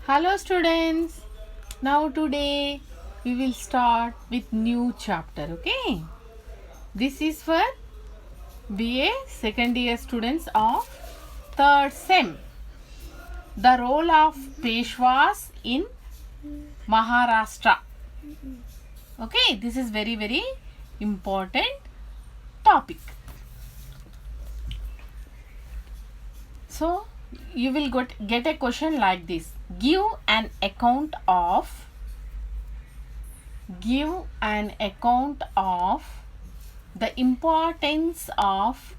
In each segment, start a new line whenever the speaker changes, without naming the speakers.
Hello students. Now today we will start with new chapter. Okay. This is for BA second year students of third sem. The role of Peshwas in Maharashtra. Okay. This is very important topic. So you will get a question like this. Give an account of the importance of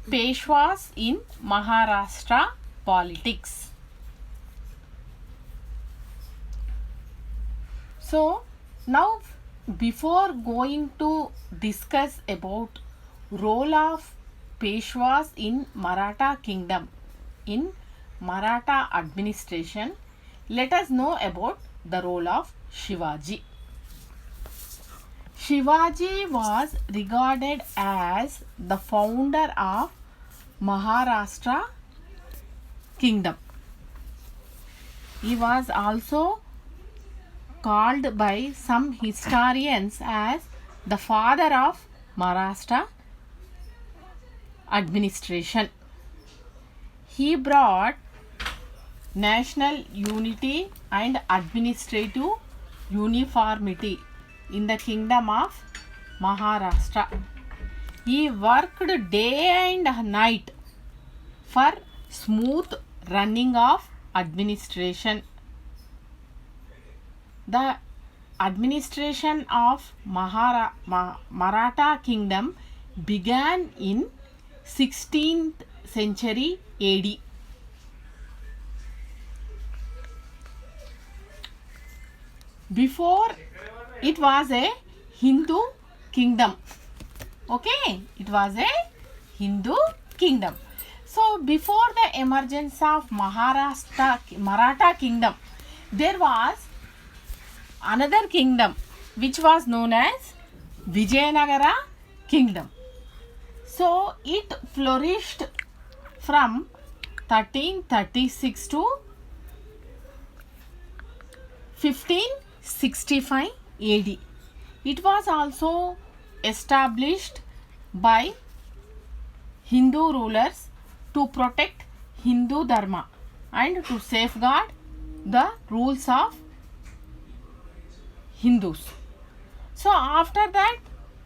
Peshwas in Maharashtra politics. So now before going to discuss about role of Peshwas in Maratha kingdom, in Maratha administration, let us know about the role of Shivaji. Shivaji was regarded as the founder of Maharashtra kingdom. He was also called by some historians as the father of Maharashtra administration. He brought national unity and administrative uniformity in the kingdom of Maharashtra. He worked day and night for smooth running of administration. The administration of Maratha kingdom began in 16th century AD. Before it was a Hindu kingdom. Okay, it was a Hindu kingdom. So before the emergence of Maratha kingdom, there was another kingdom which was known as Vijayanagara kingdom. So it flourished from 1336 to 1565 AD. It was also established by Hindu rulers to protect Hindu Dharma and to safeguard the rules of Hindus. So after that,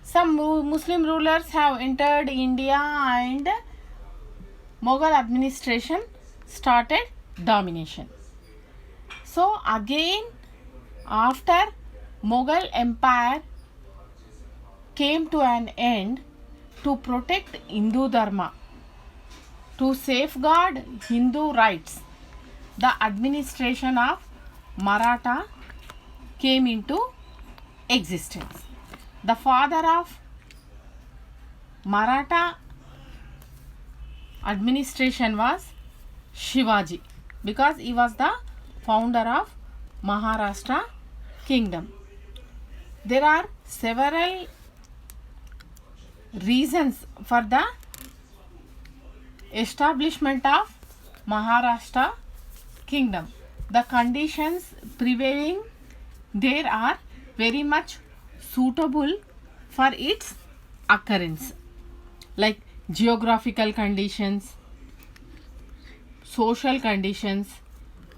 some Muslim rulers have entered India and Mughal administration started domination. So again, after Mughal empire came to an end, to protect Hindu Dharma, to safeguard Hindu rights, the administration of Maratha came into existence. The father of Maratha administration was Shivaji, because he was the founder of Maharashtra kingdom. There are several reasons for the establishment of Maharashtra kingdom. The conditions prevailing there are very much suitable for its occurrence, like geographical conditions, social conditions,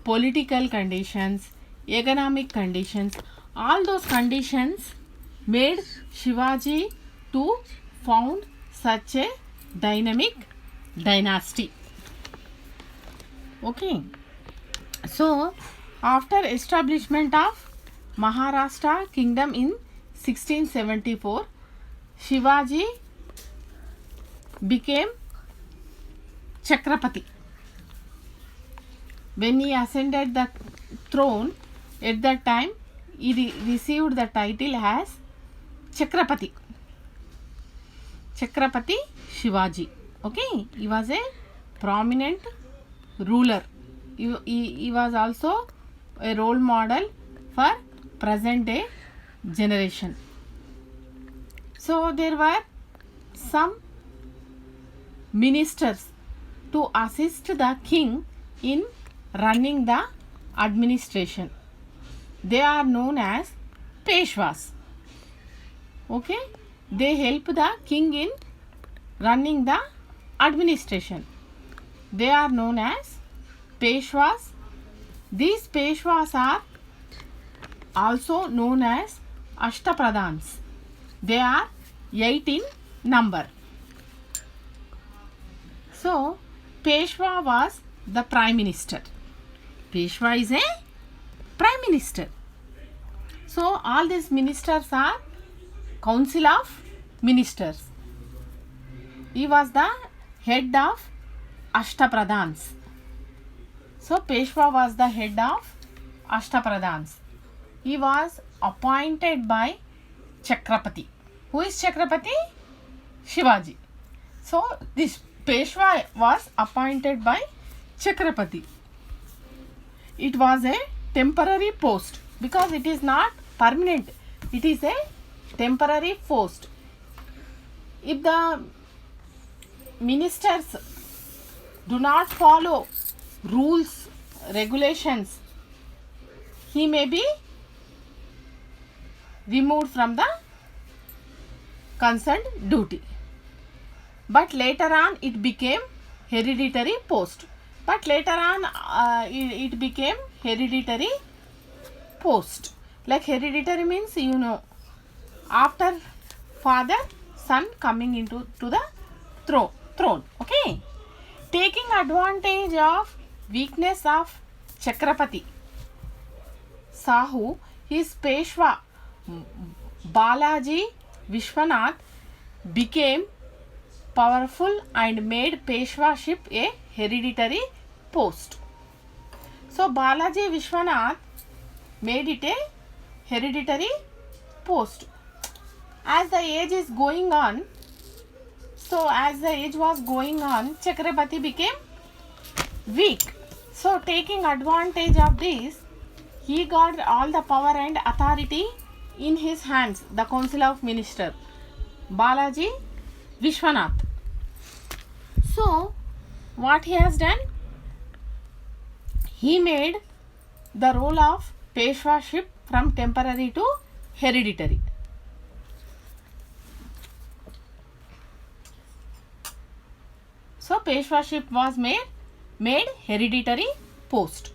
political conditions, economic conditions. All those conditions made Shivaji to found such a dynamic dynasty. Okay. So after establishment of Maharashtra kingdom in 1674, Shivaji became Chakrapati. When he ascended the throne, at that time he received the title as Chakrapati. Chakrapati Shivaji. Okay, he was a prominent ruler. He was also a role model for present day generation. So there were some ministers to assist the king in running the administration. They are known as Peshwas. Okay, they help the king in running the administration. They are known as Peshwas. These Peshwas are also known as Ashtapradhans. They are 8 in number. So, Peshwa was the prime minister. Peshwa is a prime minister. So, all these ministers are council of ministers. He was the head of Ashtapradhans. So, Peshwa was the head of Ashtapradhans. He was appointed by Chakrapati. Who is Chakrapati? Shivaji. So, this Peshwa was appointed by Chakrapati. It was a temporary post because it is not permanent. It is a temporary post. If the ministers do not follow rules, regulations, he may be removed from the concerned duty. But later on it became hereditary post. It became hereditary post. Like hereditary means, you know, after father, son coming into the throne. Okay. Taking advantage of weakness of Chakrapati Sahu, his Peshwa Balaji Vishwanath became powerful and made Peshwaship a hereditary post. So, Balaji Vishwanath made it a hereditary post. As the age is going on, Chakrapati became weak. So, taking advantage of this, he got all the power and authority in his hands, the council of minister, Balaji Vishwanath. So, what he has done? He made the role of Peshwaship from temporary to hereditary. So, Peshwaship was made hereditary post.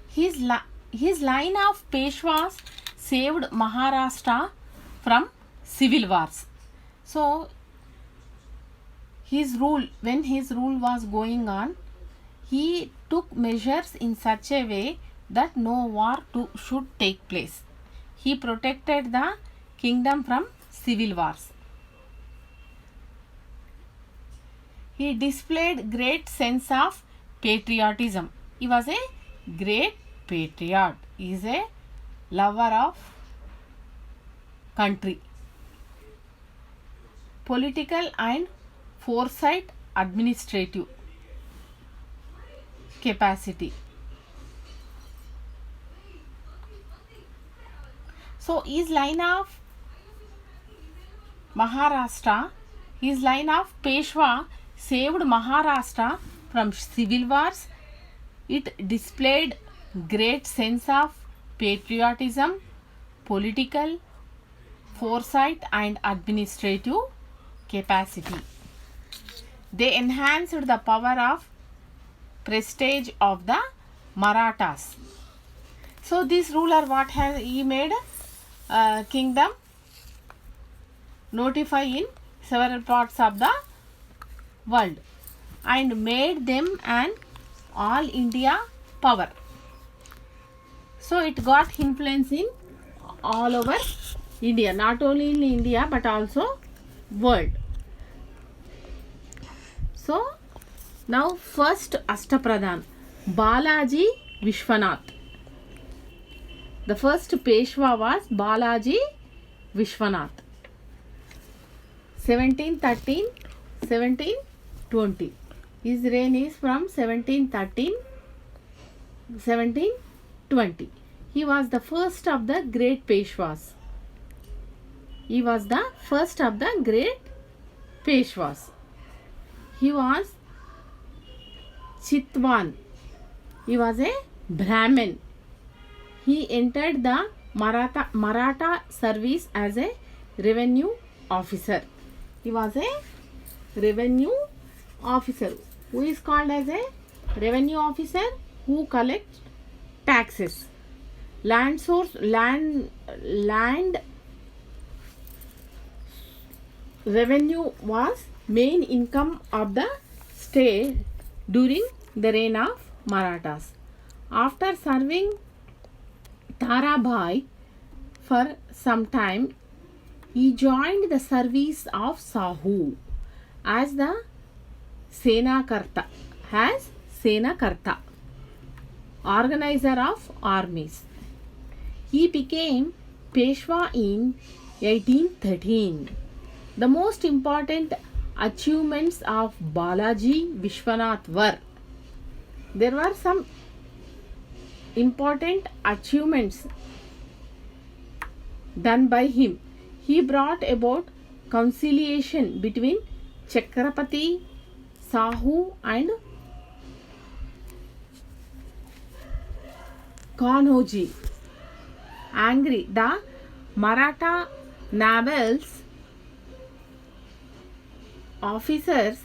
His line of Peshwas saved Maharashtra from civil wars. So, when his rule was going on, he took measures in such a way that no war should take place. He protected the kingdom from civil wars. He displayed great sense of patriotism. He was a great patriot. He is a lover of country. Political and foresight administrative capacity. So, his line of Maharashtra, his line of Peshwa saved Maharashtra from civil wars. It displayed great sense of patriotism, political foresight and administrative capacity. They enhanced the power of prestige of the Marathas. So, this ruler, what has he made? Kingdom notify in several parts of the world and made them an all India power. So, it got influence in all over India, not only in India but also world. So, now first Ashtapradhan, Balaji Vishwanath. The first Peshwa was Balaji Vishwanath. 1713 1720. His reign is from 1713 1720. He was the first of the great Peshwas. He was the first of the great Peshwas. He was Chitwan. He was a Brahmin. He entered the Maratha service as a revenue officer. He was a revenue officer. Who is called as a revenue officer? Who collects taxes. Land revenue was main income of the state during the reign of Marathas. After serving Tarabhai for some time, he joined the service of Sahu as the Senakarta, organizer of armies. He became Peshwa in 1813. The most important achievements of Balaji Vishwanath were, there were some important achievements done by him. He brought about conciliation between Chakrapati, Sahu and Kanhoji. Angry, the Maratha nobles officers,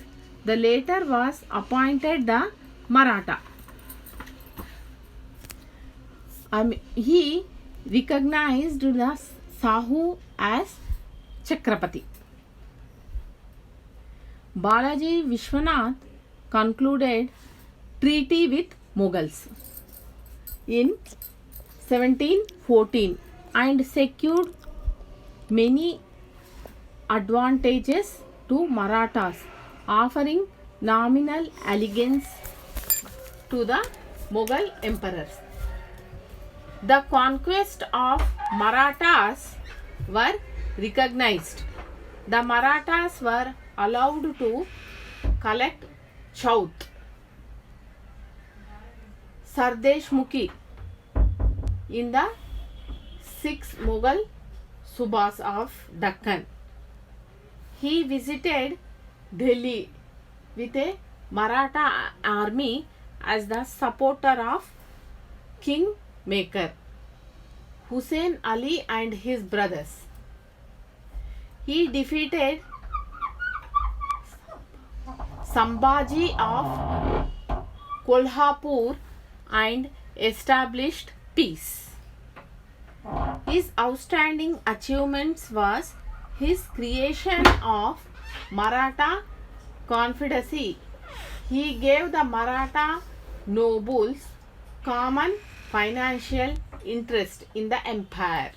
the latter was appointed the Maratha. He recognized the Sahu as Chakrapati. Balaji Vishwanath concluded treaty with Mughals in 1714 and secured many advantages to Marathas, offering nominal allegiance to the Mughal emperors. The conquest of Marathas were recognized. The Marathas were allowed to collect Chauth, Sardeshmukhi in the 6 Mughal Subhas of Deccan. He visited Delhi with a Maratha army as the supporter of King Maker Hussain Ali and his brothers. He defeated Sambhaji of Kolhapur and established peace. His outstanding achievements was his creation of Maratha Confederacy. He gave the Maratha nobles common financial interest in the empire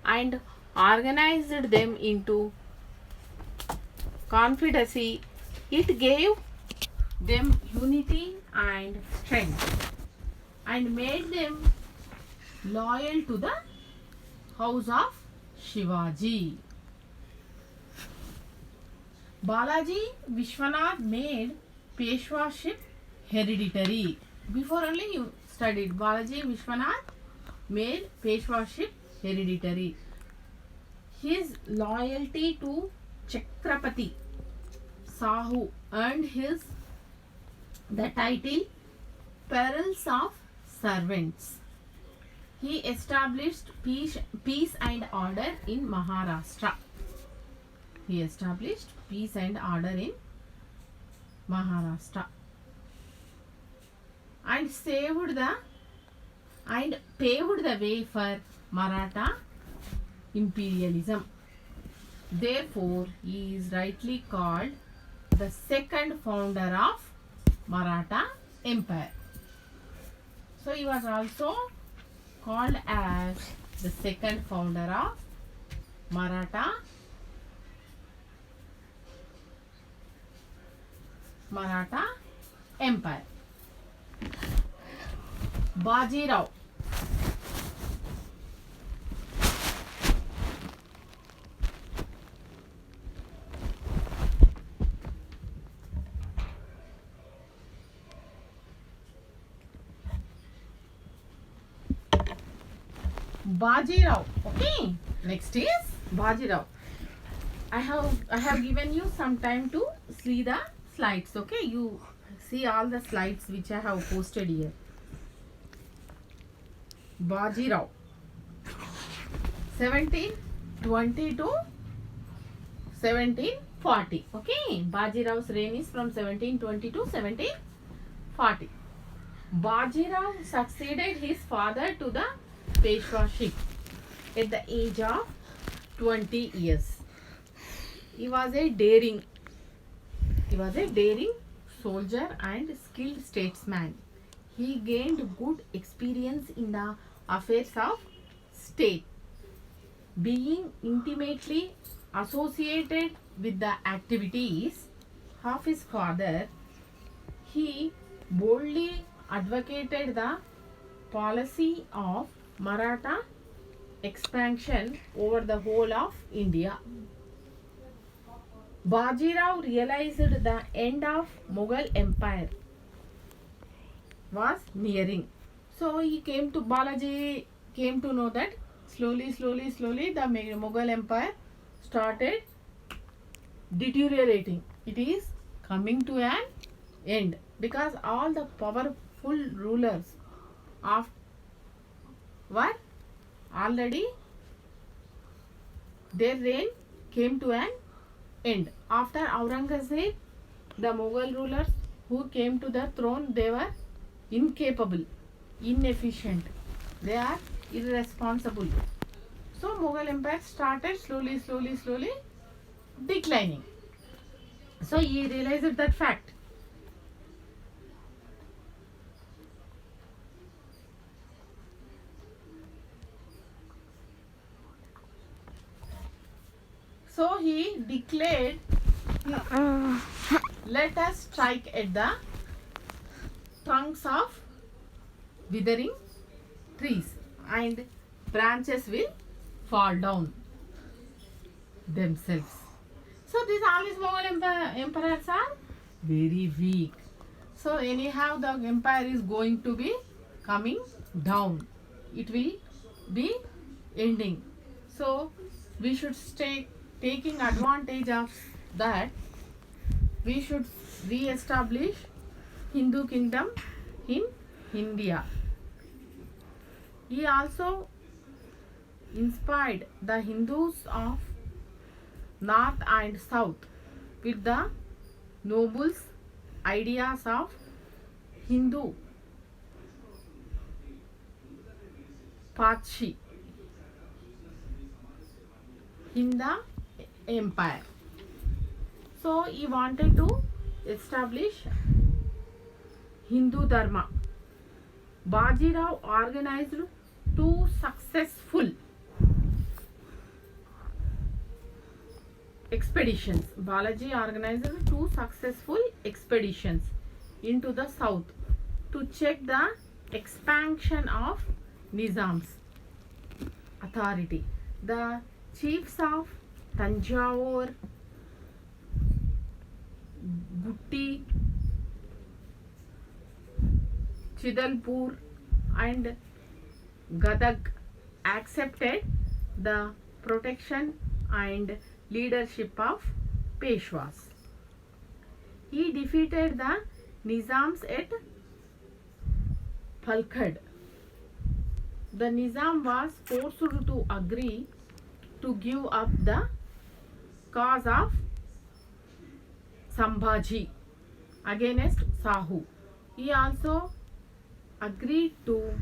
and organized them into confederacy. It gave them unity and strength and made them loyal to the house of Shivaji. Balaji Vishwanath made Peshwaship hereditary. Before only you studied, Balaji Vishwanath made Peshwaship hereditary. His loyalty to Chakrapati Sahu earned his the title Perils of Servants. He established peace and order in Maharashtra. He established peace and order in Maharashtra and paved the way for Maratha imperialism. Therefore, he is rightly called the second founder of Maratha Empire. So he was also called as the second founder of Maratha Empire. Bajirao. Bajirao. Okay. Next is Bajirao. I have given you some time to see the slides. Okay. You see all the slides which I have posted here. Bajirao 1720 to 1740. Okay, Bajirao's reign is from 1720 to 1740. Bajirao succeeded his father to the Peshwaship at the age of 20 years. He was a daring soldier and skilled statesman. He gained good experience in the affairs of state. Being intimately associated with the activities of his father, he boldly advocated the policy of Maratha expansion over the whole of India. Bajirao realized the end of Mughal Empire was nearing. So Balaji came to know that slowly the Mughal Empire started deteriorating. It is coming to an end because all the powerful rulers of were already, their reign came to an end. After Aurangzeb, the Mughal rulers who came to the throne, they were incapable, inefficient, they are irresponsible. So Mughal Empire started slowly declining. So he realized that fact. So he declared, let us strike at the trunks of withering trees and branches will fall down themselves. So these all these Mughal emperors are very weak. So anyhow the empire is going to be coming down. It will be ending. So we should stay taking advantage of that. We should re-establish Hindu kingdom in India. He also inspired the Hindus of North and South with the nobles' ideas of Hindu Patsy in the empire. So he wanted to establish Hindu Dharma. Bajirao organized two successful expeditions. Balaji organized two successful expeditions into the south to check the expansion of Nizam's authority. The chiefs of Tanjore, Gutti, Chidalpur and Gadag accepted the protection and leadership of Peshwas. He defeated the Nizams at Palkhad. The Nizam was forced to agree to give up the cause of Sambhaji against Sahu. He also agreed to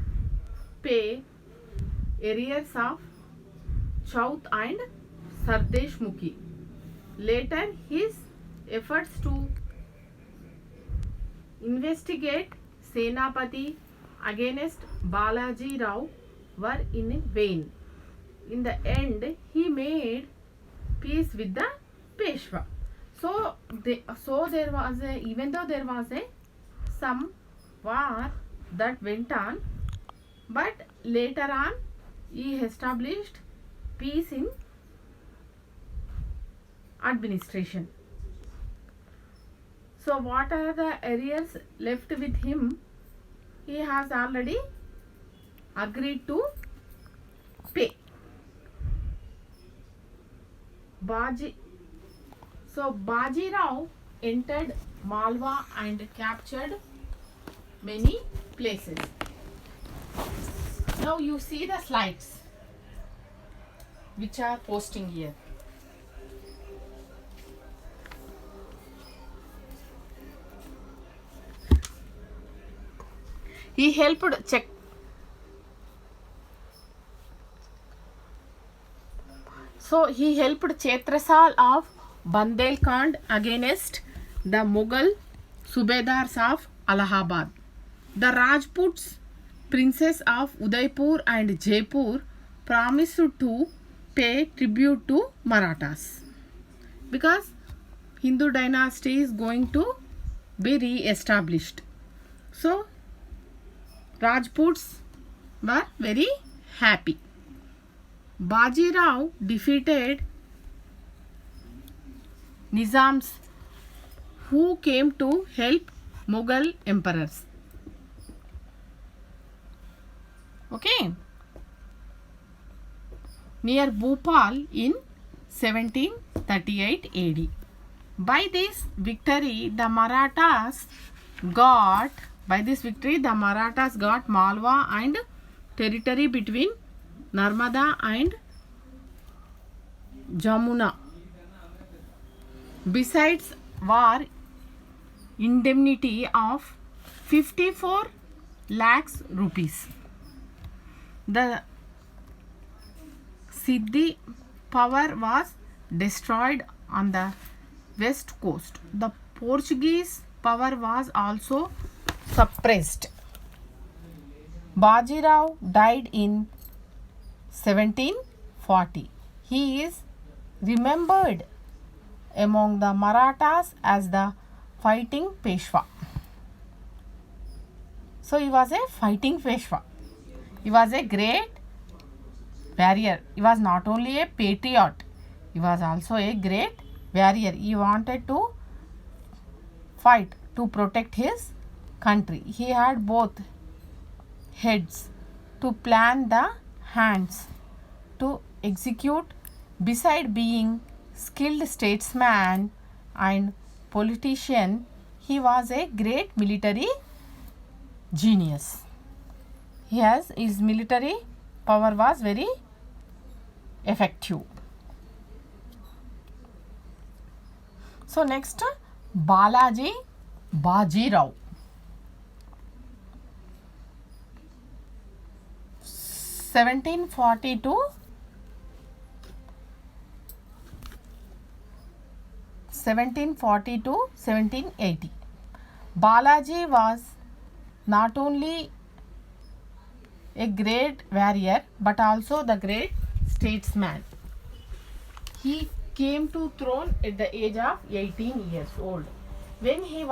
pay arrears of Chauth and Sardesh Mukhi. Later, his efforts to investigate Senapati against Balaji Rao were in vain. In the end, he made peace with the Peshwa. So there was a, even though there was a some war that went on, but later on he established peace in administration. So what are the areas left with him? He has already agreed to pay. Baji Rao entered Malwa and captured many places. Now you see the slides which are posting here. He helped check. So he helped Chetrasal of Bundelkhand against the Mughal Subedars of Allahabad. The Rajputs, princes of Udaipur and Jaipur, promised to pay tribute to Marathas because Hindu dynasty is going to be re-established. So Rajputs were very happy. Bajirao defeated Nizams who came to help Mughal emperors. Okay. Near Bhopal in 1738 AD. By this victory, the Marathas got Malwa and territory between Narmada and Jamuna. Besides war indemnity of 54 lakhs rupees. The Siddhi power was destroyed on the west coast. The Portuguese power was also suppressed. Bajirao died in 1740. He is remembered among the Marathas as the fighting Peshwa. So he was a fighting Peshwa. He was a great warrior. He was not only a patriot, he was also a great warrior. He wanted to fight to protect his country. He had both heads to plan the hands to execute. Beside being skilled statesman and politician, he was a great military genius. His military power was very effective. So next, Balaji Bajirao. 1740 to 1780. Balaji was not only a great warrior but also the great statesman. He came to throne at the age of 18 years old. When he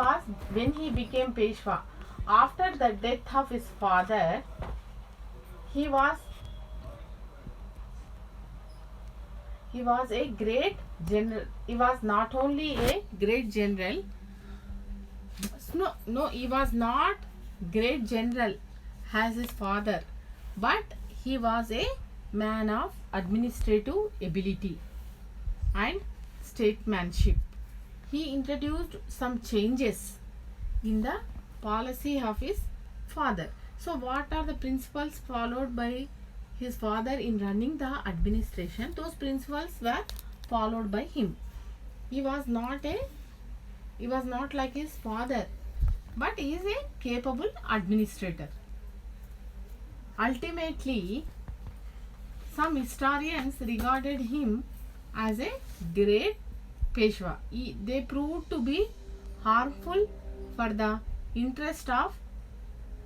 became Peshwa, after the death of his father, he was a great general. He was not only a great general. No, he was not great general as his father, but he was a man of administrative ability and statesmanship. He introduced some changes in the policy of his father. So what are the principles followed by his father in running the administration? Those principles were followed by him. He was not like his father, but he is a capable administrator. Ultimately, some historians regarded him as a great Peshwa. They proved to be harmful for the interest of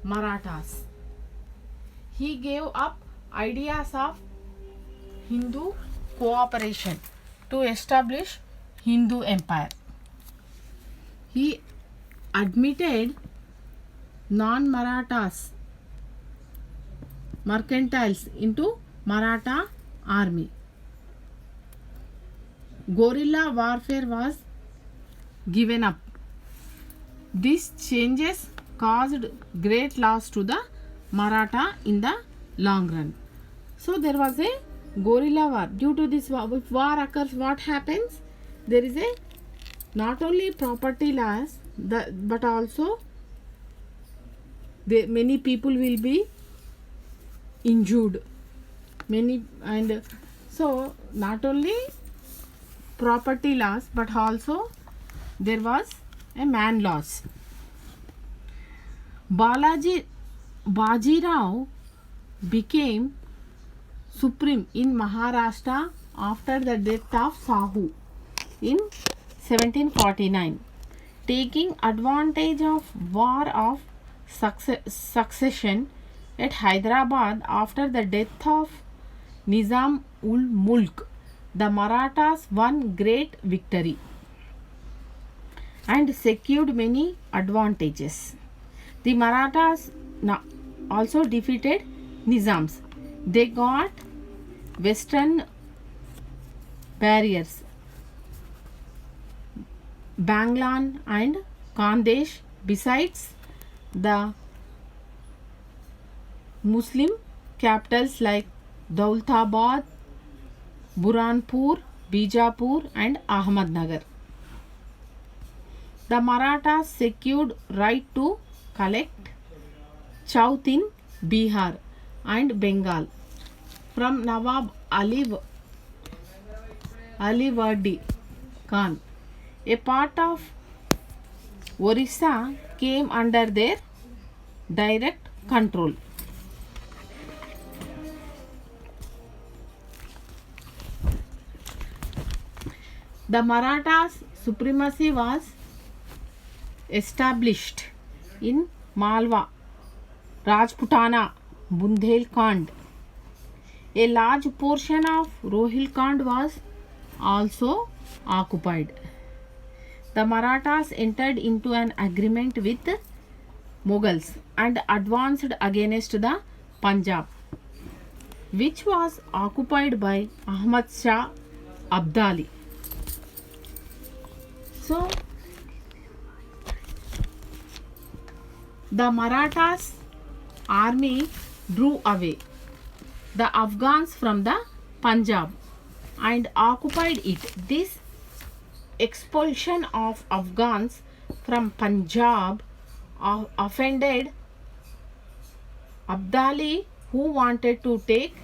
Marathas. He gave up ideas of Hindu cooperation to establish Hindu empire. He admitted non-Marathas mercantiles into Maratha army. Guerrilla warfare was given up. These changes caused great loss to the Maratha in the long run. So there was a guerrilla war. Due to this war, if war occurs, what happens? There is a not only property loss, but also many people will be injured many. And so not only property loss but also there was a man loss. Bajirao became supreme in Maharashtra after the death of Sahu in 1749, taking advantage of war of succession at Hyderabad after the death of Nizam ul Mulk. The Marathas won great victory and secured many advantages. The Marathas also defeated Nizams. They got western barriers, Banglan and Khandesh, besides the Muslim capitals like Daulatabad, Burhanpur, Bijapur and Ahmednagar. The Marathas secured right to collect chowth in Bihar and Bengal from Nawab Alivardi Khan. A part of Orissa came under their direct control. The Marathas' supremacy was established in Malwa, Rajputana, Bundelkhand. A large portion of Rohilkhand was also occupied. The Marathas entered into an agreement with Mughals and advanced against the Punjab, which was occupied by Ahmad Shah Abdali. So, the Marathas army drew away the Afghans from the Punjab and occupied it. This expulsion of Afghans from Punjab offended Abdali, who wanted to take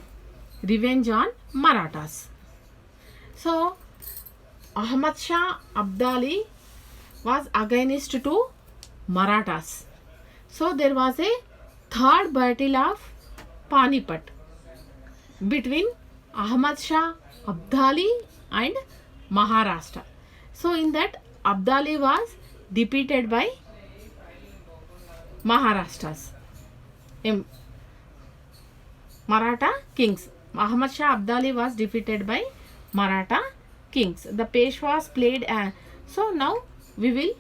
revenge on Marathas. So Ahmad Shah Abdali was against to Marathas. So there was a third battle of Panipat between Ahmad Shah Abdali and Maharashtra. So in that, Abdali was defeated by Maharashtra's Maratha kings. Ahmad Shah Abdali was defeated by Maratha kings. The Peshwas played so now we will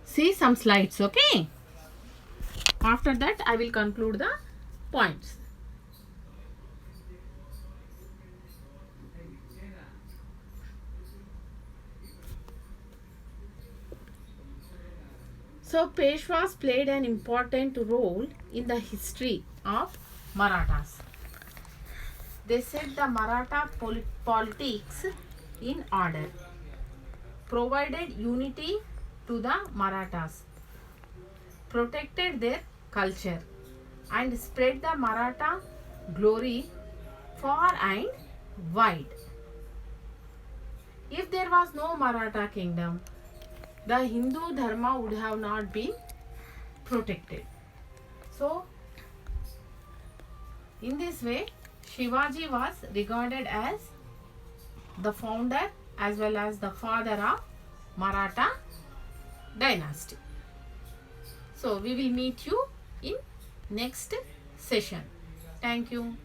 see some slides, okay? After that I will conclude the points. So Peshwas played an important role in the history of Marathas. They set the Maratha politics in order, provided unity to the Marathas, protected their culture and spread the Maratha glory far and wide. If there was no Maratha kingdom, the Hindu Dharma would have not been protected. So, in this way, Shivaji was regarded as the founder as well as the father of Maratha dynasty. So, we will meet you in next session. Thank you.